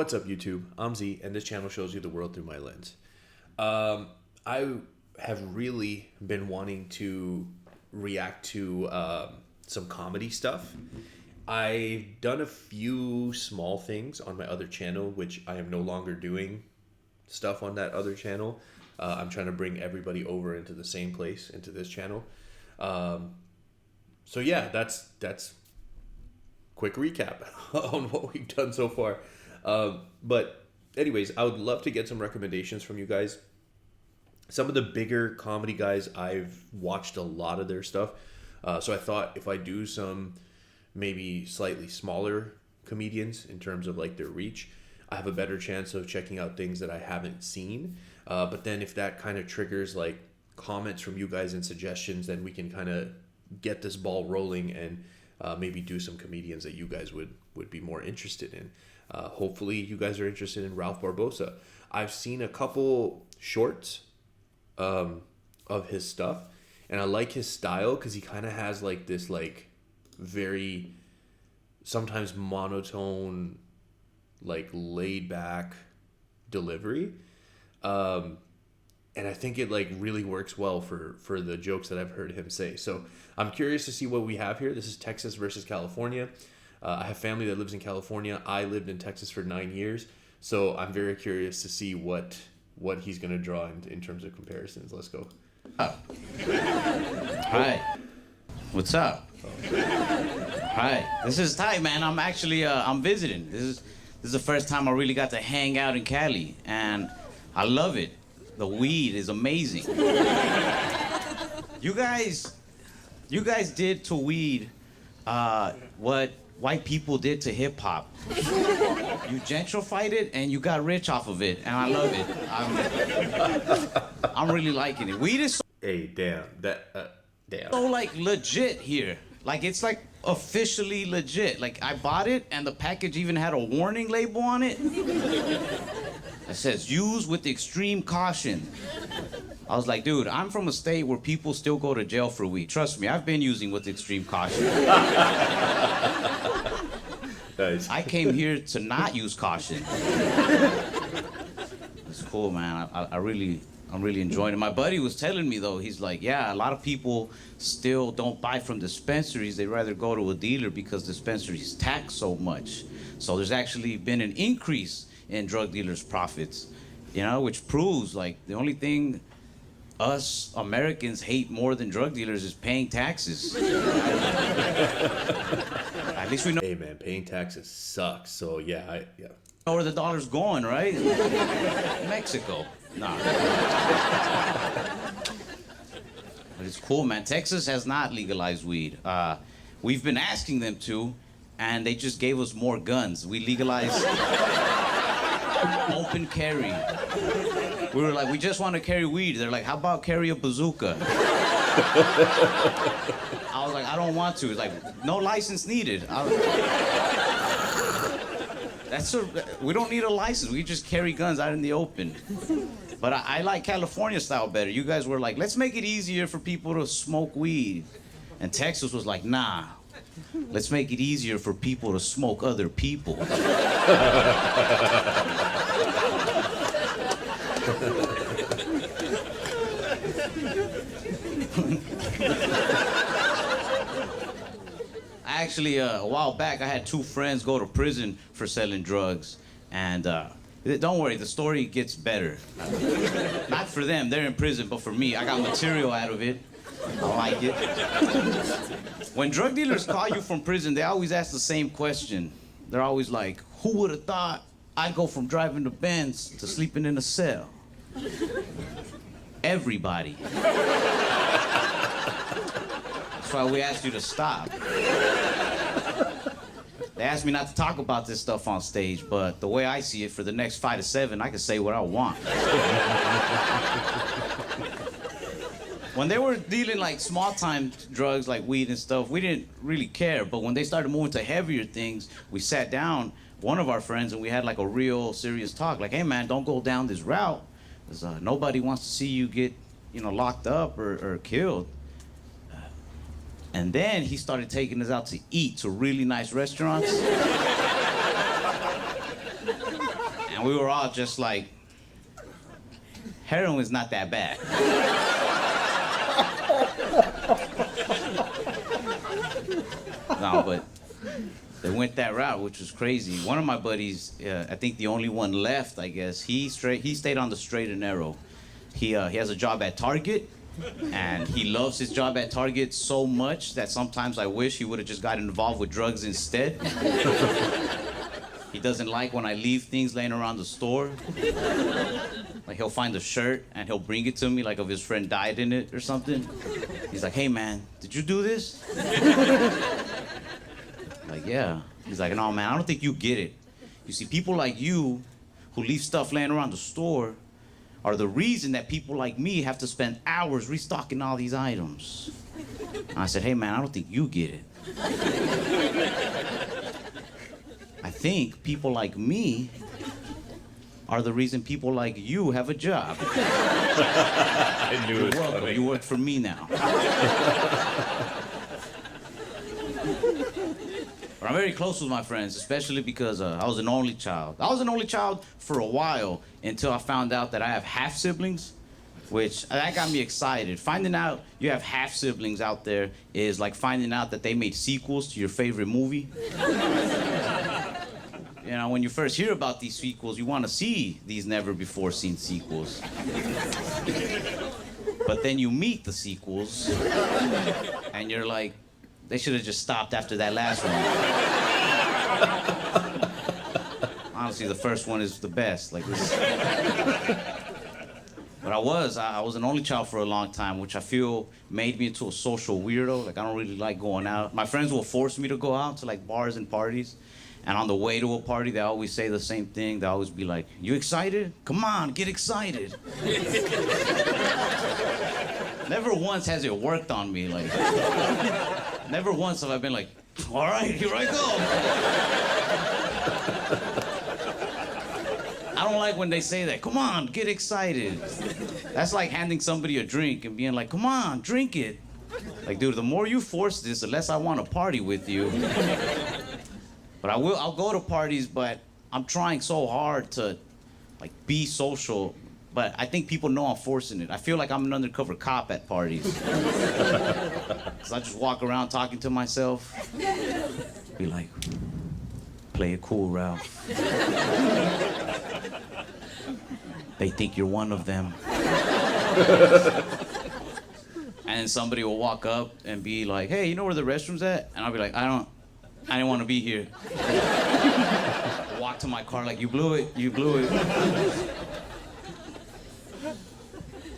What's up, YouTube? I'm Z, and this channel shows you the world through my lens. I have really been wanting to react to some comedy stuff. I've done a few small things on my other channel, which I am no longer doing stuff on that other channel. I'm trying to bring everybody over into the same place, into this channel. So yeah, that's quick recap on what we've done so far. But anyways, I would love to get some recommendations from you guys. Some of the bigger comedy guys, I've watched a lot of their stuff. So I thought if I do some maybe slightly smaller comedians in terms of like their reach, I have a better chance of checking out things that I haven't seen. But then if that kind of triggers like comments from you guys and suggestions, then we can kind of get this ball rolling and maybe do some comedians that you guys would be more interested in. Hopefully you guys are interested in Ralph Barbosa. I've seen a couple shorts of his stuff, and I like his style because he kind of has like this like very sometimes monotone, like laid back delivery. And I think it like really works well for the jokes that I've heard him say. So I'm curious to see what we have here. This is Texas versus California. I have family that lives in California. I lived in Texas for 9 years. So I'm very curious to see what he's going to draw in terms of comparisons. Let's go. Oh. Hi. What's up? Hi. This is tight, man. I'm actually I'm visiting. This is the first time I really got to hang out in Cali, and I love it. The weed is amazing. You guys did to weed what white people did to hip hop. You gentrified it and you got rich off of it, and I love it. I'm really liking it. Weed is so, Hey, damn. Damn. so like legit here. Like it's like officially legit. Like I bought it and the package even had a warning label on it. It says, use with extreme caution. I was like, dude, I'm from a state where people still go to jail for weed. Trust me, I've been using with extreme caution. Nice. I came here to not use caution. It's cool, man. I'm really enjoying it. My buddy was telling me, though, he's like, yeah, a lot of people still don't buy from dispensaries. They rather go to a dealer because dispensaries tax so much. So there's actually been an increase in drug dealers' profits, you know, which proves like the only thing us Americans hate more than drug dealers is paying taxes. At least we know. Hey man, paying taxes sucks. So yeah, Know where the dollar's going, right? Mexico. Nah. But it's cool, man. Texas has not legalized weed. We've been asking them to, and they just gave us more guns. We legalized open carry. We were like, we just want to carry weed. They're like, how about carry a bazooka? I was like, I don't want to. It's like, no license needed. We don't need a license. We just carry guns out in the open. But I like California style better. You guys were like, let's make it easier for people to smoke weed. And Texas was like, nah, let's make it easier for people to smoke other people. Actually, a while back, I had two friends go to prison for selling drugs. And don't worry, the story gets better. Not for them, they're in prison, but for me, I got material out of it. I like it. When drug dealers call you from prison, they always ask the same question. They're always like, who would have thought I'd go from driving the Benz to sleeping in a cell? Everybody. That's why we asked you to stop. They asked me not to talk about this stuff on stage, but the way I see it, for the next 5 to 7, I can say what I want. When they were dealing like small-time drugs like weed and stuff, we didn't really care. But when they started moving to heavier things, we sat down, one of our friends, and we had like a real serious talk. Like, hey man, don't go down this route, because nobody wants to see you get, locked up or killed. And then he started taking us out to eat to really nice restaurants. And we were all just like, heroin's not that bad. No, but they went that route, which was crazy. One of my buddies, I think the only one left, I guess, he stayed on the straight and narrow. He has a job at Target, and he loves his job at Target so much that sometimes I wish he would have just gotten involved with drugs instead. He doesn't like when I leave things laying around the store. Like, he'll find a shirt and he'll bring it to me, like if his friend died in it or something. He's like, hey man, did you do this? Like, yeah. He's like, no man, I don't think you get it. You see, people like you who leave stuff laying around the store are the reason that people like me have to spend hours restocking all these items. And I said, hey man, I don't think you get it. I think people like me are the reason people like you have a job. I knew it was funny. You work for me now. But I'm very close with my friends, especially because I was an only child. I was an only child for a while until I found out that I have half siblings, which that got me excited. Finding out you have half siblings out there is like finding out that they made sequels to your favorite movie. You know, when you first hear about these sequels, you want to see these never-before-seen sequels. But then you meet the sequels, and you're like, they should have just stopped after that last one. Honestly, the first one is the best. Like this. But I was an only child for a long time, which I feel made me into a social weirdo. Like, I don't really like going out. My friends will force me to go out to like bars and parties. And on the way to a party, they always say the same thing. They always be like, you excited? Come on, get excited. Never once has it worked on me. Like, never once have I been like, all right, here I go. I don't like when they say that. Come on, get excited. That's like handing somebody a drink and being like, come on, drink it. Like, dude, the more you force this, the less I want to party with you. But I'll go to parties, but I'm trying so hard to, like, be social. But I think people know I'm forcing it. I feel like I'm an undercover cop at parties. Because I just walk around talking to myself. Be like, play it cool, Ralph. They think you're one of them. And then somebody will walk up and be like, hey, you know where the restroom's at? And I'll be like, I didn't want to be here. Walk to my car like, you blew it.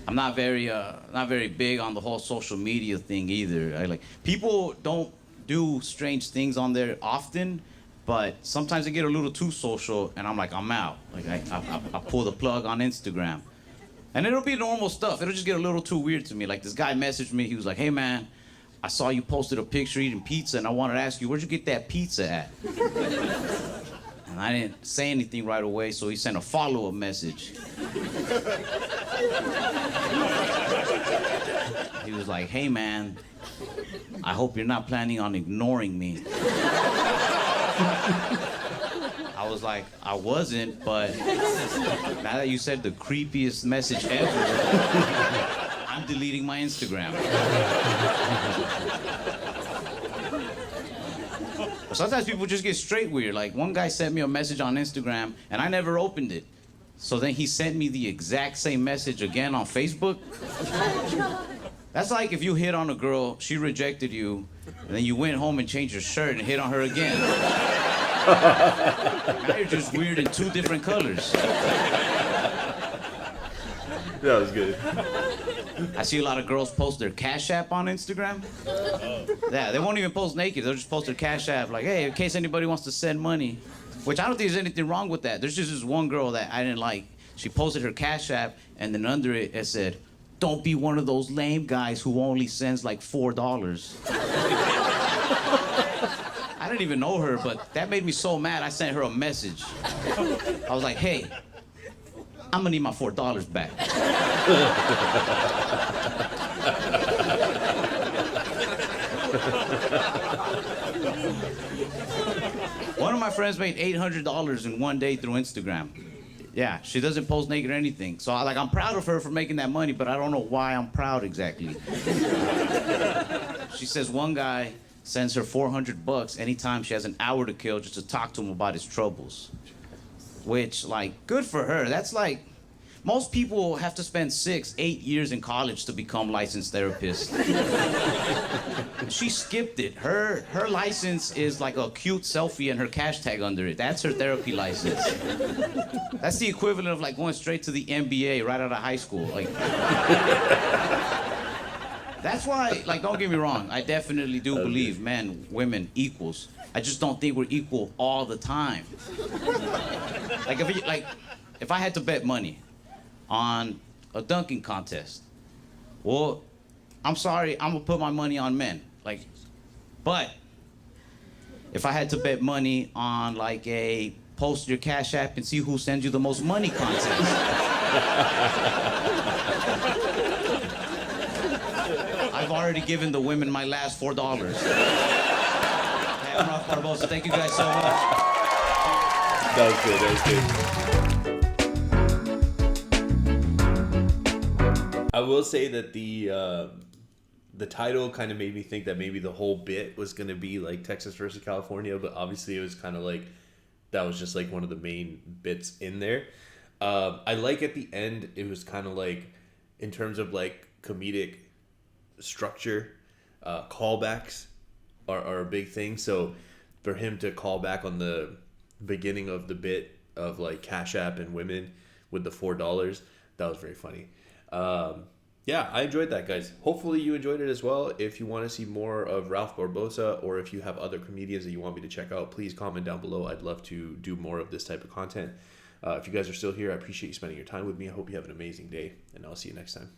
I'm not very big on the whole social media thing either. People don't do strange things on there often, but sometimes they get a little too social, and I'm like, I'm out. Like I pull the plug on Instagram, and it'll be normal stuff. It'll just get a little too weird to me. Like, this guy messaged me. He was like, hey man, I saw you posted a picture eating pizza, and I wanted to ask you, where'd you get that pizza at? And I didn't say anything right away, so he sent a follow-up message. He was like, hey man, I hope you're not planning on ignoring me. I was like, I wasn't, but now that you said the creepiest message ever, I'm deleting my Instagram. Sometimes people just get straight weird. Like, one guy sent me a message on Instagram, and I never opened it. So then he sent me the exact same message again on Facebook. That's like if you hit on a girl, she rejected you, and then you went home and changed your shirt and hit on her again. Now you're just weird in two different colors. That was good. I see a lot of girls post their Cash App on Instagram. Yeah, they won't even post naked. They'll just post their Cash App like, hey, in case anybody wants to send money. Which I don't think there's anything wrong with that. There's just this one girl that I didn't like. She posted her Cash App, and then under it said, don't be one of those lame guys who only sends like $4. I didn't even know her, but that made me so mad, I sent her a message. I was like, hey, I'm gonna need my $4 back. One of my friends made $800 in one day through Instagram. Yeah, she doesn't pose naked or anything. So I'm proud of her for making that money, but I don't know why I'm proud exactly. She says one guy sends her $400 anytime she has an hour to kill just to talk to him about his troubles. Which, like, good for her. That's like, most people have to spend 6-8 years in college to become licensed therapists. She skipped it. Her license is like a cute selfie and her cash tag under it. That's her therapy license. That's the equivalent of like going straight to the NBA right out of high school. Like, that's why, like, don't get me wrong. I definitely do believe men, women equals. I just don't think we're equal all the time. If I had to bet money on a dunking contest, well, I'm sorry, I'm gonna put my money on men. But if I had to bet money on like a post your Cash App and see who sends you the most money contest, I've already given the women my last $4. Hey, I'm Ralph Barbosa. Thank you guys so much. That was good. That was good. I will say that the title kind of made me think that maybe the whole bit was going to be like Texas versus California, but obviously it was kind of like that was just like one of the main bits in there. I like at the end it was kind of like in terms of like comedic structure, callbacks are a big thing. So for him to call back on the beginning of the bit of like Cash App and women with the $4, that was very funny. Yeah, I enjoyed that, guys. Hopefully you enjoyed it as well. If you want to see more of Ralph Barbosa, or if you have other comedians that you want me to check out, please comment down below. I'd love to do more of this type of content. If you guys are still here, I appreciate you spending your time with me. I hope you have an amazing day, and I'll see you next time.